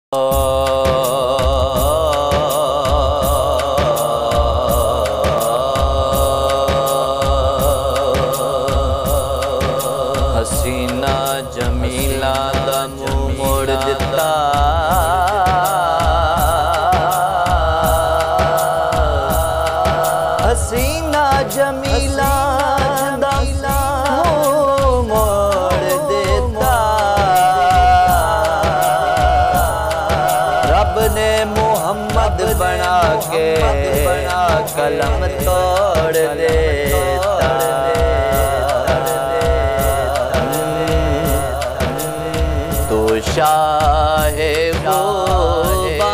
हसीना जमीला दा मुंह मोड़ दिता, हसीना जमीला दा मुंह मोड़ दिता। रब ने मुहम्मद बना के कलम तोड़ देता। तो शाहे खुदा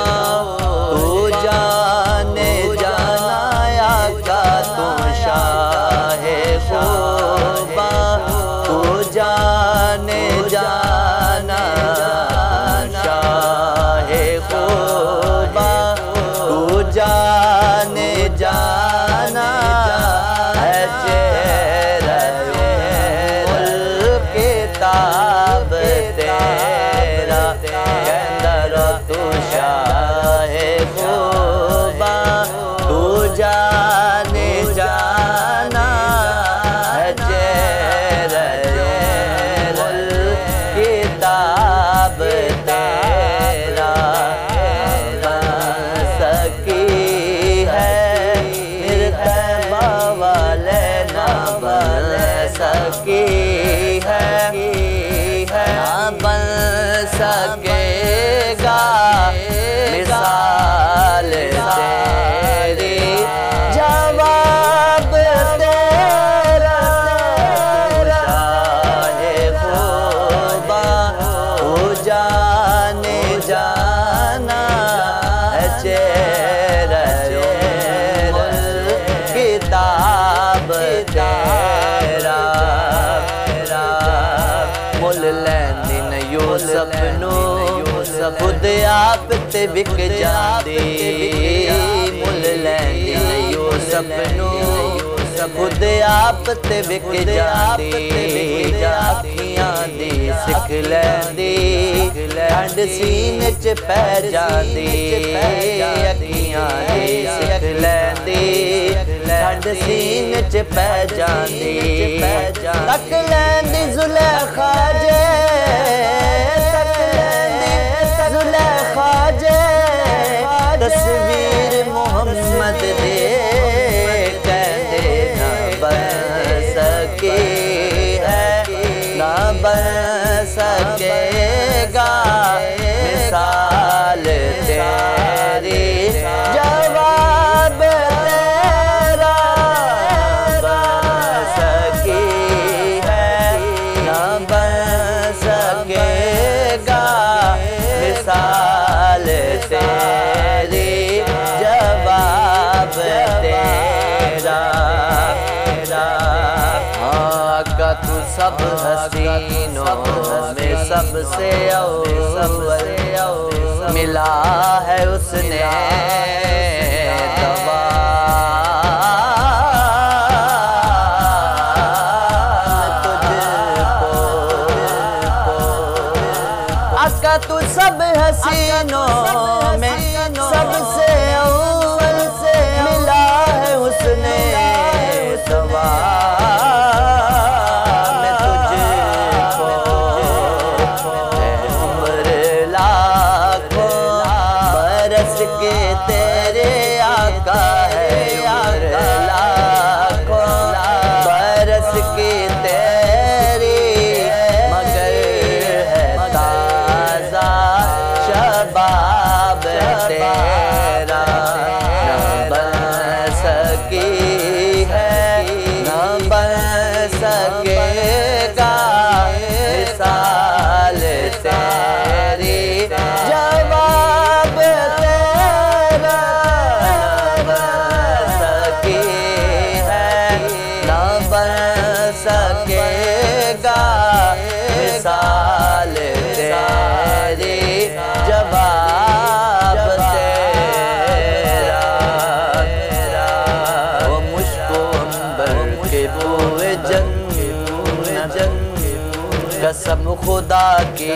तू जाने जाना आका, तू शाहे खुदा तू जाने जाना, शाहे खुदा तू जाने जाना। है चेहरा किताब तेरा कहंदा रो, तू शाहे खुदा तू जाने जाना। है चेहरा किताब तेरा सकी है मेरे तैबा वाले ना बन सकी है, ना बन सकेगा मिसाल तेरी। जवाब तेरा शाहे खुदा तू जाने जाना। है चेहरा किताब तेरा मुल लैंदी न यूसुफ नू, खुद आप ते बिक जांदी। मुल लैंदी न यूसुफ नू, खुद आप ते बिक जांदी। अखियां दी सिख लैंदी, ठंड सीने च पै जांदी। अखियां दी सिख लैंदी, ठंड सीने च पै जांदी। तक लैंदी जुलेखा जे, जुलेखा जे तस्वीर मोहम्मद दे, कहते ना बन सके है, ना बन सकेगा मिसाल तेरी। जवाब तेरा बन सकी है, ना बन सकेगा मिसाल तेरी। जवाब तेरा आका तू सब हसीनों में सबसे अव्वल, मिला है उसने दवा। आका तू सब हसीनों में सबसे अव्वल, मिला है उसने दवा। मैं तुझको उम्र लाखों बरस के तेरे आका है, उम्र लाखों बरस के तेरी, मगर है ताजा शबाब तेरा। न बन सकी है, न बन सकेगा मिसाल तेरी। जवाब तेरा न बन सकी है, न बन सकेगा मिसाल तेरी। जवाब तेरा वो मुश्को अंबर के बुए कसम खुदा की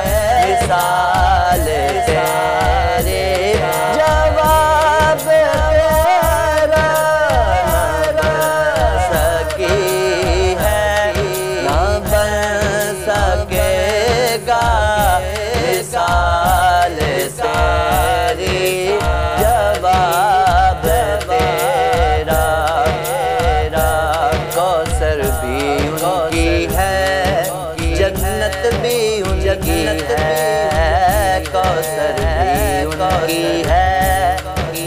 मिसाल तेरे जवाब तेरा न सकी है न बन सकेगा मिसाल तेरी जवाब तेरा कौसर भी उनकी है जन्नत भी उनकी है कौसर भी उनकी है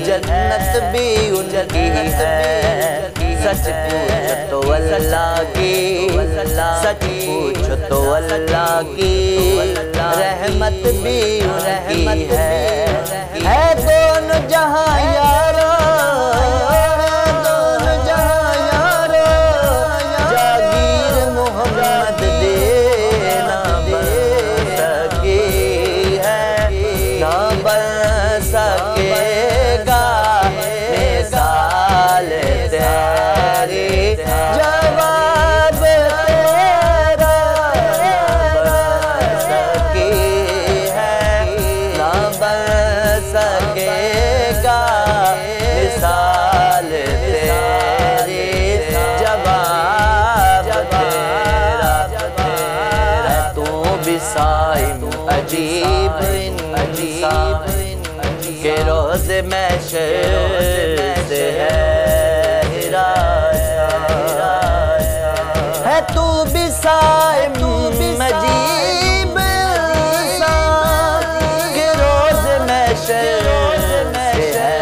जन्नत भी उनकी है सच पूछो तो अल्लाह की सच पूछो तो अल्लाह की रहमत भी उनकी है दोनों जहां यारो दोनों जहां यारो जागीर मोहम्मद देना बन सकी है ना बन सकेगा मिसाल तेरी जवाब तेरा बन सकी है ना बन सकेगा मिसाल तेरी जवाब तेरा तू भी साइम अजीब के रोज़ महशर से है तू भी साइम अजीब के रोज़ महशर से है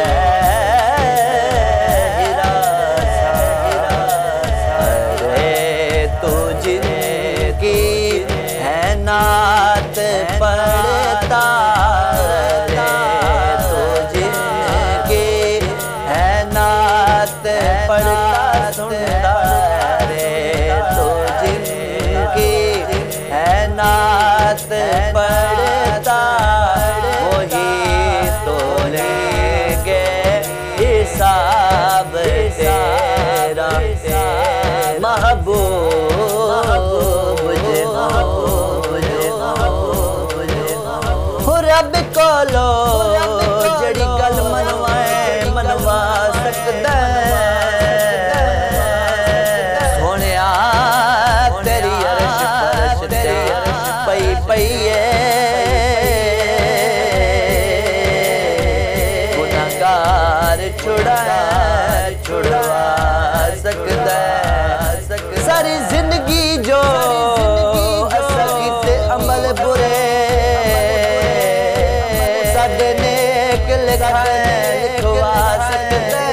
अरे तू जिनकी है नात पढ़ता पढ़ता सुनता रे तो जिनकी है नात पढ़ता वही तो लेंगे हिसाब तेरा महबूब रब को लो जड़ी गल मनवा सकदा गुनाहगार छुड़वा सकदा सारी जिंदगी जो असल कीते अमल बुरे साडे नेक लिखवा सकदा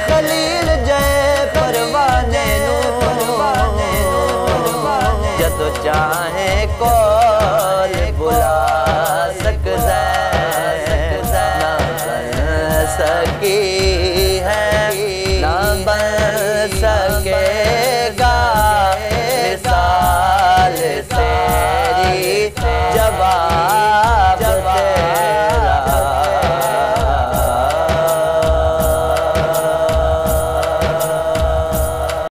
खलील जय परवाने जदों चाहे कोल बुला सकदा ना बन सकी